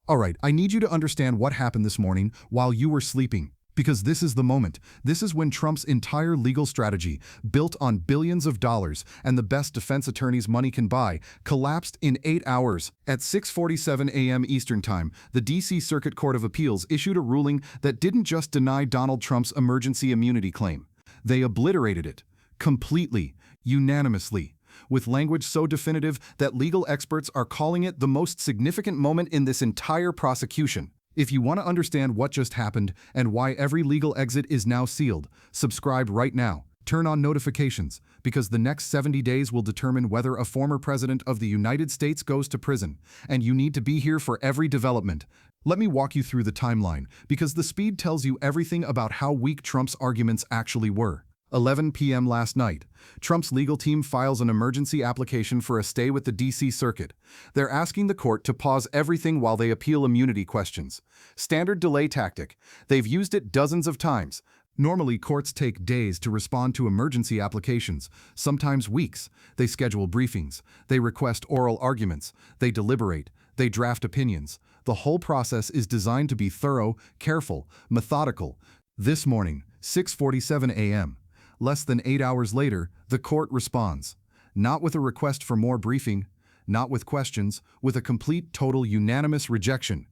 All right, I need you to understand what happened this morning while you were sleeping. Because this is the moment. This is when Trump's entire legal strategy, built on billions of dollars and the best defense attorneys money can buy, collapsed in 8 hours. At 6:47 a.m. Eastern Time, the D.C. Circuit Court of Appeals issued a ruling that didn't just deny Donald Trump's emergency immunity claim. They obliterated it. Completely. Unanimously. With language so definitive that legal experts are calling it the most significant moment in this entire prosecution. If you want to understand what just happened and why every legal exit is now sealed, subscribe right now. Turn on notifications, because the next 70 days will determine whether a former president of the United States goes to prison, and you need to be here for every development. Let me walk you through the timeline, because the speed tells you everything about how weak Trump's arguments actually were. 11 p.m. last night, Trump's legal team files an emergency application for a stay with the D.C. Circuit. They're asking the court to pause everything while they appeal immunity questions. Standard delay tactic. They've used it dozens of times. Normally, courts take days to respond to emergency applications, sometimes weeks. They schedule briefings. They request oral arguments. They deliberate. They draft opinions. The whole process is designed to be thorough, careful, methodical. This morning, 6:47 a.m. Less than 8 hours later, the court responds. Not with a request for more briefing, not with questions, with a complete, total, unanimous rejection.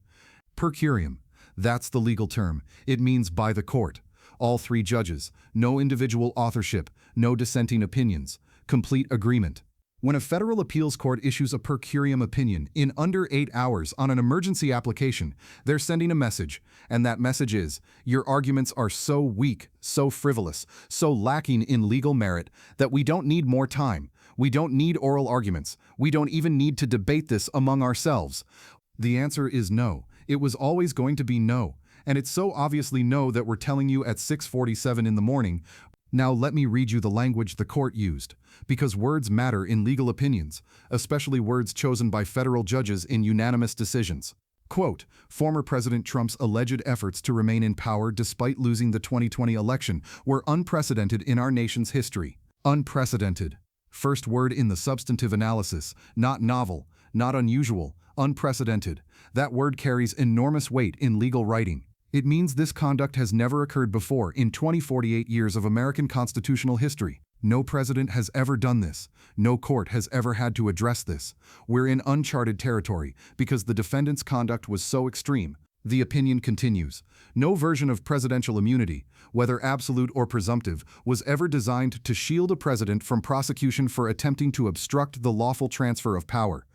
Per curiam. That's the legal term. It means by the court. All 3 judges. No individual authorship. No dissenting opinions. Complete agreement. When a federal appeals court issues a per curiam opinion in under 8 hours on an emergency application, they're sending a message, and that message is, your arguments are so weak, so frivolous, so lacking in legal merit that we don't need more time. We don't need oral arguments. We don't even need to debate this among ourselves. The answer is no. It was always going to be no. And it's so obviously no that we're telling you at 6:47 in the morning. Now let me read you the language the court used, because words matter in legal opinions, especially words chosen by federal judges in unanimous decisions. Quote, former President Trump's alleged efforts to remain in power despite losing the 2020 election were unprecedented in our nation's history. Unprecedented. First word in the substantive analysis, not novel, not unusual, unprecedented. That word carries enormous weight in legal writing. It means this conduct has never occurred before in 48 years of American constitutional history. No president has ever done this. No court has ever had to address this. We're in uncharted territory because the defendant's conduct was so extreme. The opinion continues. No version of presidential immunity, whether absolute or presumptive, was ever designed to shield a president from prosecution for attempting to obstruct the lawful transfer of power.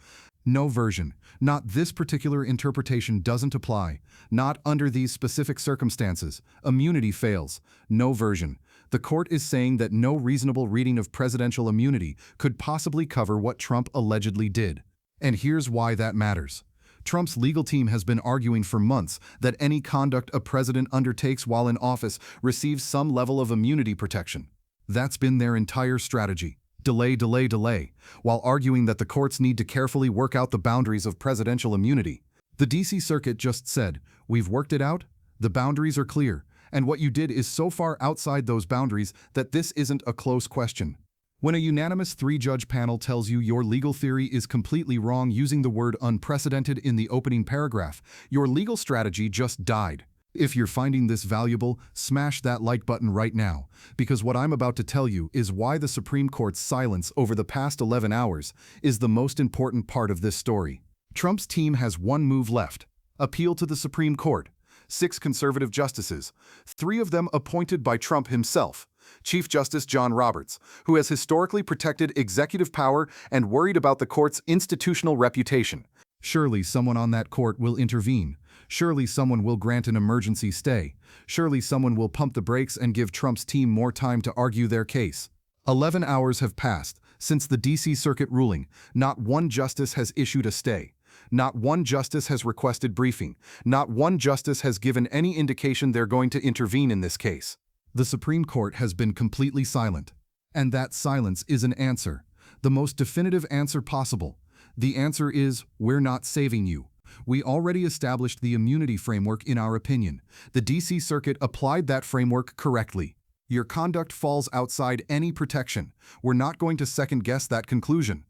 No version. Not this particular interpretation doesn't apply. Not under these specific circumstances. Immunity fails. No version. The court is saying that no reasonable reading of presidential immunity could possibly cover what Trump allegedly did. And here's why that matters. Trump's legal team has been arguing for months that any conduct a president undertakes while in office receives some level of immunity protection. That's been their entire strategy. Delay, delay, delay, while arguing that the courts need to carefully work out the boundaries of presidential immunity. The D.C. Circuit just said, we've worked it out, the boundaries are clear, and what you did is so far outside those boundaries that this isn't a close question. When a unanimous 3-judge panel tells you your legal theory is completely wrong using the word unprecedented in the opening paragraph, your legal strategy just died. If you're finding this valuable, smash that like button right now, because what I'm about to tell you is why the Supreme Court's silence over the past 11 hours is the most important part of this story. Trump's team has one move left: appeal to the Supreme Court. 6 conservative justices, 3 of them appointed by Trump himself. Chief Justice John Roberts, who has historically protected executive power and worried about the court's institutional reputation. Surely someone on that court will intervene. Surely someone will grant an emergency stay. Surely someone will pump the brakes and give Trump's team more time to argue their case. 11 hours have passed since the D.C. Circuit ruling. Not one justice has issued a stay. Not one justice has requested briefing. Not one justice has given any indication they're going to intervene in this case. The Supreme Court has been completely silent. And that silence is an answer. The most definitive answer possible. The answer is, we're not saving you. We already established the immunity framework in our opinion. The D.C. Circuit applied that framework correctly. Your conduct falls outside any protection. We're not going to second-guess that conclusion.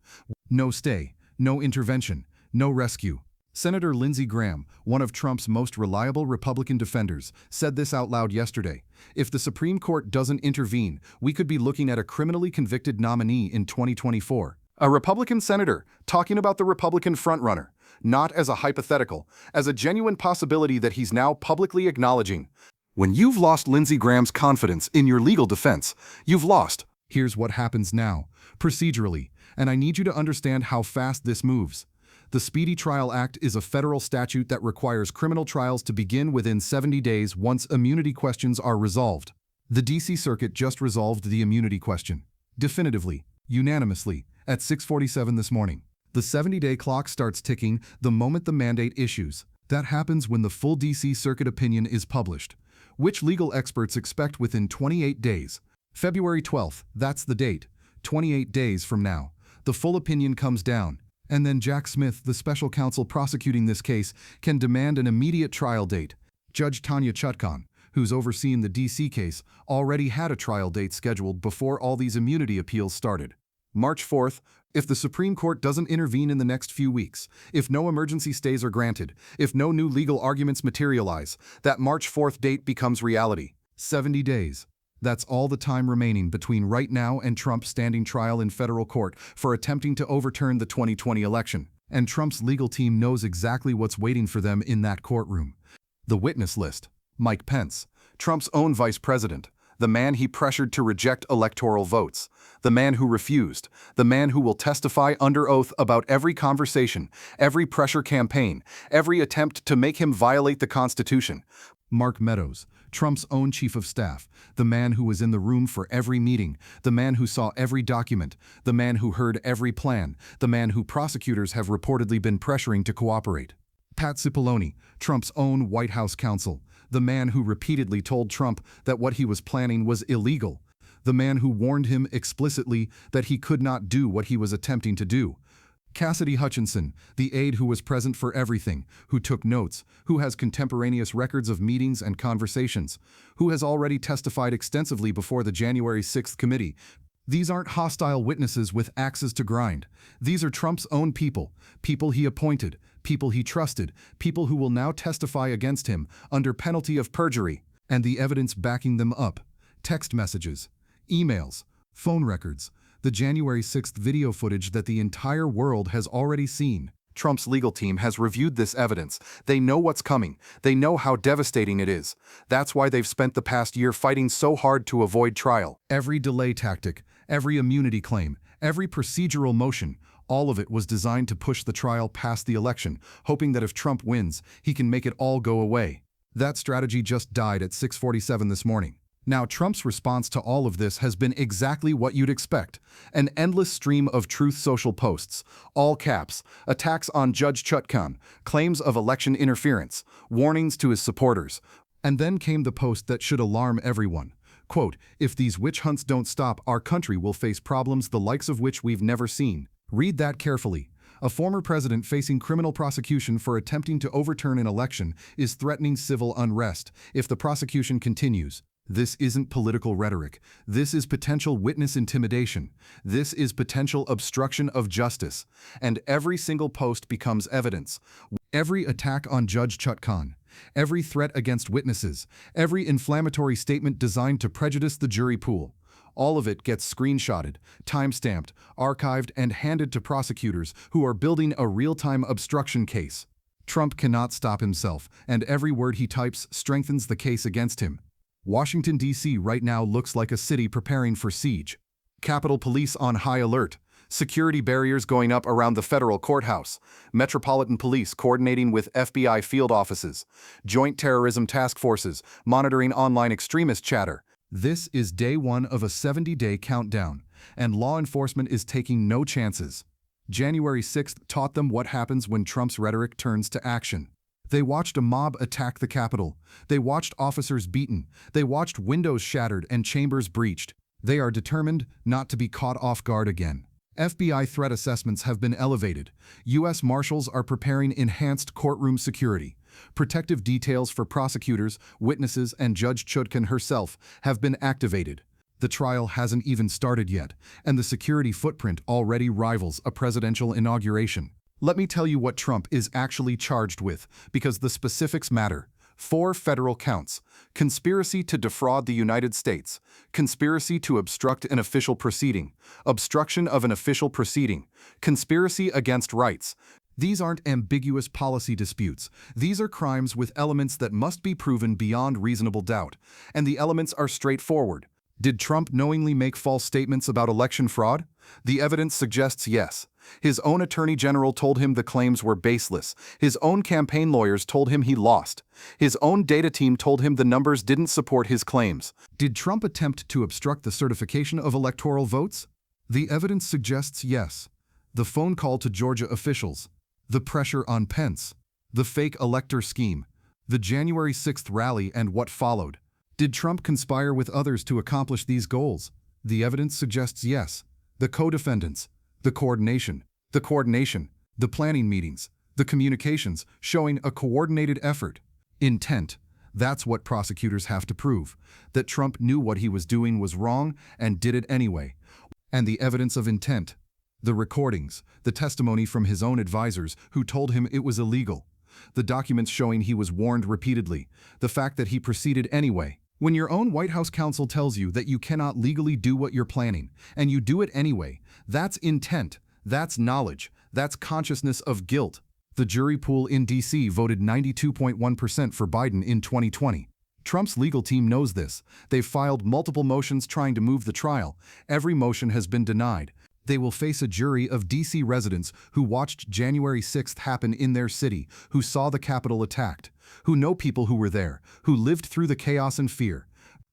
No stay, no intervention, no rescue. Senator Lindsey Graham, one of Trump's most reliable Republican defenders, said this out loud yesterday. If the Supreme Court doesn't intervene, we could be looking at a criminally convicted nominee in 2024. A Republican senator talking about the Republican frontrunner, not as a hypothetical, as a genuine possibility that he's now publicly acknowledging. When you've lost Lindsey Graham's confidence in your legal defense, you've lost. Here's what happens now, procedurally, and I need you to understand how fast this moves. The Speedy Trial Act is a federal statute that requires criminal trials to begin within 70 days once immunity questions are resolved. The D.C. Circuit just resolved the immunity question, definitively, unanimously, at 6:47 this morning. The 70-day clock starts ticking the moment the mandate issues. That happens when the full D.C. Circuit opinion is published, which legal experts expect within 28 days. February 12th, that's the date. 28 days from now, the full opinion comes down, and then Jack Smith, the special counsel prosecuting this case, can demand an immediate trial date. Judge Tanya Chutkan, who's overseeing the D.C. case, already had a trial date scheduled before all these immunity appeals started. March 4th, if the Supreme Court doesn't intervene in the next few weeks, if no emergency stays are granted, if no new legal arguments materialize, that March 4th date becomes reality. 70 days. That's all the time remaining between right now and Trump standing trial in federal court for attempting to overturn the 2020 election. And Trump's legal team knows exactly what's waiting for them in that courtroom. The witness list. Mike Pence, Trump's own vice president, the man he pressured to reject electoral votes, the man who refused, the man who will testify under oath about every conversation, every pressure campaign, every attempt to make him violate the Constitution. Mark Meadows, Trump's own chief of staff, the man who was in the room for every meeting, the man who saw every document, the man who heard every plan, the man who prosecutors have reportedly been pressuring to cooperate. Pat Cipollone, Trump's own White House counsel, the man who repeatedly told Trump that what he was planning was illegal, the man who warned him explicitly that he could not do what he was attempting to do. Cassidy Hutchinson, the aide who was present for everything, who took notes, who has contemporaneous records of meetings and conversations, who has already testified extensively before the January 6th committee. These aren't hostile witnesses with axes to grind. These are Trump's own people, people he appointed, people he trusted, people who will now testify against him under penalty of perjury, and the evidence backing them up. Text messages, emails, phone records, the January 6th video footage that the entire world has already seen. Trump's legal team has reviewed this evidence. They know what's coming. They know how devastating it is. That's why they've spent the past year fighting so hard to avoid trial. Every delay tactic, every immunity claim, every procedural motion, all of it was designed to push the trial past the election, hoping that if Trump wins, he can make it all go away. That strategy just died at 6:47 this morning. Now, Trump's response to all of this has been exactly what you'd expect. An endless stream of Truth Social posts, all caps, attacks on Judge Chutkan, claims of election interference, warnings to his supporters. And then came the post that should alarm everyone. Quote, "If these witch hunts don't stop, our country will face problems the likes of which we've never seen." Read that carefully. A former president facing criminal prosecution for attempting to overturn an election is threatening civil unrest if the prosecution continues. This isn't political rhetoric. This is potential witness intimidation. This is potential obstruction of justice. And every single post becomes evidence. Every attack on Judge Chutkan, every threat against witnesses, every inflammatory statement designed to prejudice the jury pool, all of it gets screenshotted, time-stamped, archived, and handed to prosecutors who are building a real-time obstruction case. Trump cannot stop himself, and every word he types strengthens the case against him. Washington, D.C. right now looks like a city preparing for siege. Capitol Police on high alert. Security barriers going up around the federal courthouse. Metropolitan Police coordinating with FBI field offices. Joint terrorism task forces monitoring online extremist chatter. This is day one of a 70-day countdown, and law enforcement is taking no chances. January 6th taught them what happens when Trump's rhetoric turns to action. They watched a mob attack the Capitol. They watched officers beaten. They watched windows shattered and chambers breached. They are determined not to be caught off guard again. FBI threat assessments have been elevated. U.S. Marshals are preparing enhanced courtroom security. Protective details for prosecutors, witnesses, and Judge Chutkan herself have been activated. The trial hasn't even started yet, and the security footprint already rivals a presidential inauguration. Let me tell you what Trump is actually charged with, because the specifics matter. 4 federal counts: conspiracy to defraud the United States, conspiracy to obstruct an official proceeding, obstruction of an official proceeding, conspiracy against rights. These aren't ambiguous policy disputes. These are crimes with elements that must be proven beyond reasonable doubt, and the elements are straightforward. Did Trump knowingly make false statements about election fraud? The evidence suggests yes. His own attorney general told him the claims were baseless. His own campaign lawyers told him he lost. His own data team told him the numbers didn't support his claims. Did Trump attempt to obstruct the certification of electoral votes? The evidence suggests yes. The phone call to Georgia officials, the pressure on Pence, the fake elector scheme, the January 6th rally and what followed. Did Trump conspire with others to accomplish these goals? The evidence suggests yes. The co-defendants, the coordination, the planning meetings, the communications, showing a coordinated effort. Intent. That's what prosecutors have to prove, that Trump knew what he was doing was wrong and did it anyway. And the evidence of intent. The recordings, the testimony from his own advisors who told him it was illegal, the documents showing he was warned repeatedly, the fact that he proceeded anyway. When your own White House counsel tells you that you cannot legally do what you're planning, and you do it anyway, that's intent, that's knowledge, that's consciousness of guilt. The jury pool in D.C. voted 92.1% for Biden in 2020. Trump's legal team knows this. They've filed multiple motions trying to move the trial. Every motion has been denied. They will face a jury of D.C. residents who watched January 6th happen in their city, who saw the Capitol attacked, who know people who were there, who lived through the chaos and fear.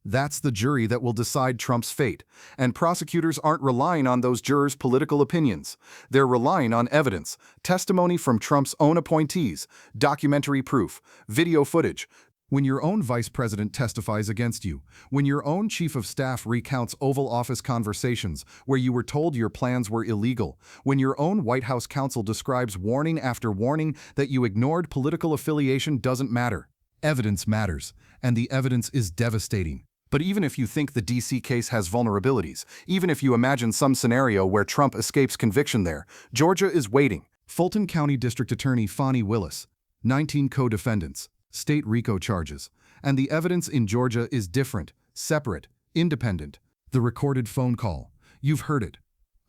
That's the jury that will decide Trump's fate, and prosecutors aren't relying on those jurors' political opinions. They're relying on evidence, testimony from Trump's own appointees, documentary proof, video footage. When your own vice president testifies against you, when your own chief of staff recounts Oval Office conversations where you were told your plans were illegal, when your own White House counsel describes warning after warning that you ignored political affiliation doesn't matter. Evidence matters, and the evidence is devastating. But even if you think the D.C. case has vulnerabilities, even if you imagine some scenario where Trump escapes conviction there, Georgia is waiting. Fulton County District Attorney Fani Willis, 19 co-defendants, state RICO charges, and the evidence in Georgia is different, separate, independent. The recorded phone call. You've heard it.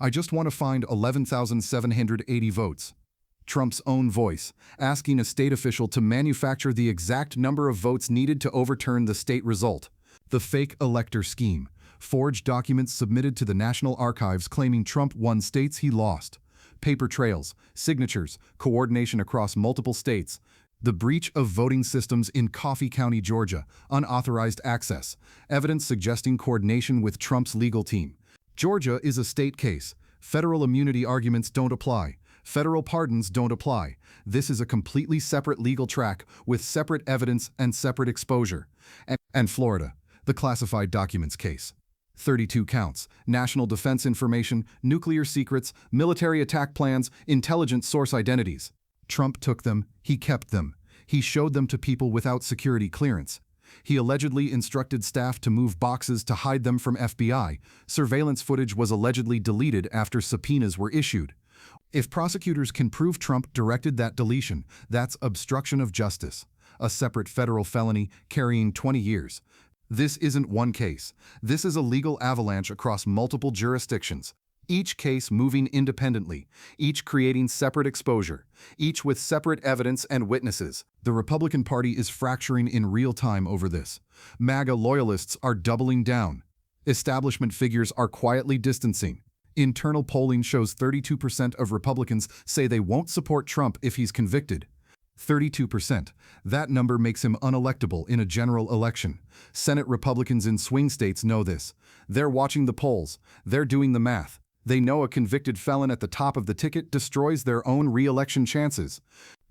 I just want to find 11,780 votes. Trump's own voice, asking a state official to manufacture the exact number of votes needed to overturn the state result. The fake elector scheme. Forged documents submitted to the National Archives claiming Trump won states he lost. Paper trails, signatures, coordination across multiple states. The breach of voting systems in Coffee County, Georgia, unauthorized access, evidence suggesting coordination with Trump's legal team. Georgia is a state case. Federal immunity arguments don't apply. Federal pardons don't apply. This is a completely separate legal track with separate evidence and separate exposure. And Florida, the classified documents case. 32 counts, national defense information, nuclear secrets, military attack plans, intelligence source identities. Trump took them, he kept them. He showed them to people without security clearance. He allegedly instructed staff to move boxes to hide them from FBI. Surveillance footage was allegedly deleted after subpoenas were issued. If prosecutors can prove Trump directed that deletion, that's obstruction of justice, a separate federal felony carrying 20 years. This isn't one case. This is a legal avalanche across multiple jurisdictions. Each case moving independently, each creating separate exposure, each with separate evidence and witnesses. The Republican Party is fracturing in real time over this. MAGA loyalists are doubling down. Establishment figures are quietly distancing. Internal polling shows 32% of Republicans say they won't support Trump if he's convicted. 32%. That number makes him unelectable in a general election. Senate Republicans in swing states know this. They're watching the polls. They're doing the math. They know a convicted felon at the top of the ticket destroys their own re-election chances.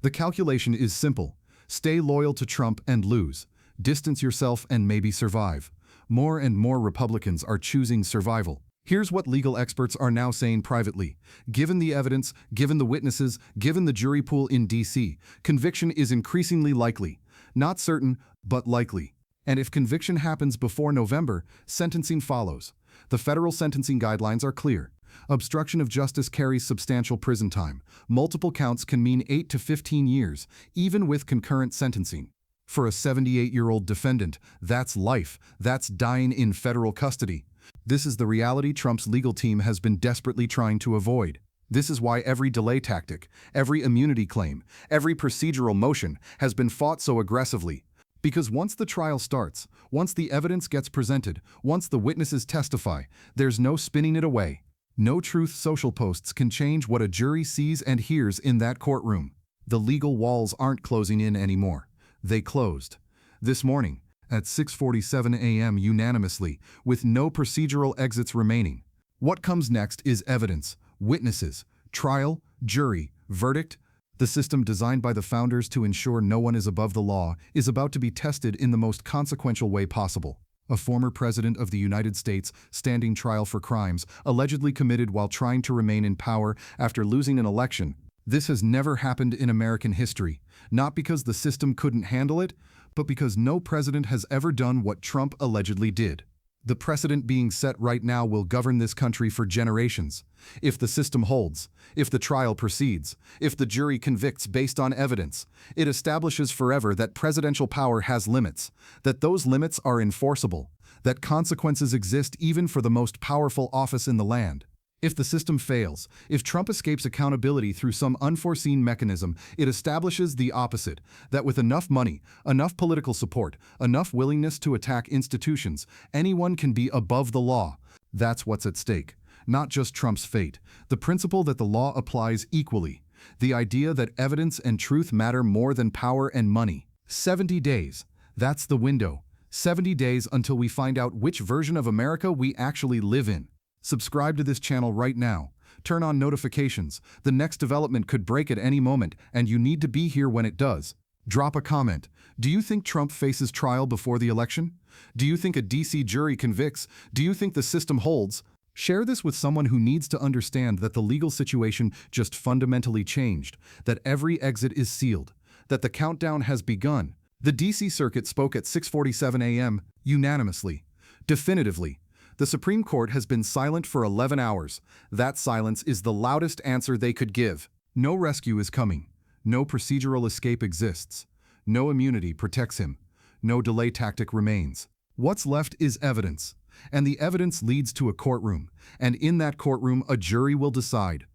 The calculation is simple. Stay loyal to Trump and lose. Distance yourself and maybe survive. More and more Republicans are choosing survival. Here's what legal experts are now saying privately. Given the evidence, given the witnesses, given the jury pool in D.C., conviction is increasingly likely. Not certain, but likely. And if conviction happens before November, sentencing follows. The federal sentencing guidelines are clear. Obstruction of justice carries substantial prison time. Multiple counts can mean 8 to 15 years, even with concurrent sentencing. For a 78-year-old defendant, that's life. That's dying in federal custody. This is the reality Trump's legal team has been desperately trying to avoid. This is why every delay tactic, every immunity claim, every procedural motion has been fought so aggressively. Because once the trial starts, once the evidence gets presented, once the witnesses testify, there's no spinning it away. No Truth Social posts can change what a jury sees and hears in that courtroom. The legal walls aren't closing in anymore. They closed. This morning, at 6:47 a.m. unanimously, with no procedural exits remaining. What comes next is evidence, witnesses, trial, jury, verdict. The system designed by the founders to ensure no one is above the law is about to be tested in the most consequential way possible. A former president of the United States standing trial for crimes allegedly committed while trying to remain in power after losing an election. This has never happened in American history, not because the system couldn't handle it, but because no president has ever done what Trump allegedly did. The precedent being set right now will govern this country for generations. If the system holds, if the trial proceeds, if the jury convicts based on evidence, it establishes forever that presidential power has limits, that those limits are enforceable, that consequences exist even for the most powerful office in the land. If the system fails, if Trump escapes accountability through some unforeseen mechanism, it establishes the opposite, that with enough money, enough political support, enough willingness to attack institutions, anyone can be above the law. That's what's at stake. Not just Trump's fate, the principle that the law applies equally, the idea that evidence and truth matter more than power and money. 70 days. That's the window. 70 days until we find out which version of America we actually live in. Subscribe to this channel right now. Turn on notifications. The next development could break at any moment, and you need to be here when it does. Drop a comment. Do you think Trump faces trial before the election? Do you think a DC jury convicts? Do you think the system holds? Share this with someone who needs to understand that the legal situation just fundamentally changed, that every exit is sealed, that the countdown has begun. The DC Circuit spoke at 6:47 a.m. unanimously, definitively. The Supreme Court has been silent for 11 hours. That silence is the loudest answer they could give. No rescue is coming. No procedural escape exists. No immunity protects him. No delay tactic remains. What's left is evidence. And the evidence leads to a courtroom. And in that courtroom, a jury will decide.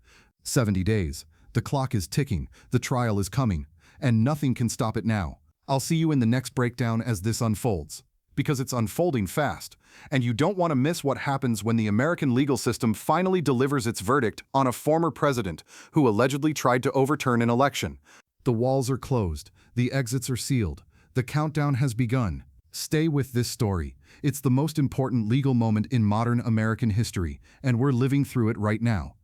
70 days. The clock is ticking. The trial is coming. And nothing can stop it now. I'll see you in the next breakdown as this unfolds. Because it's unfolding fast, and you don't want to miss what happens when the American legal system finally delivers its verdict on a former president who allegedly tried to overturn an election. The walls are closed, the exits are sealed, the countdown has begun. Stay with this story. It's the most important legal moment in modern American history, and we're living through it right now.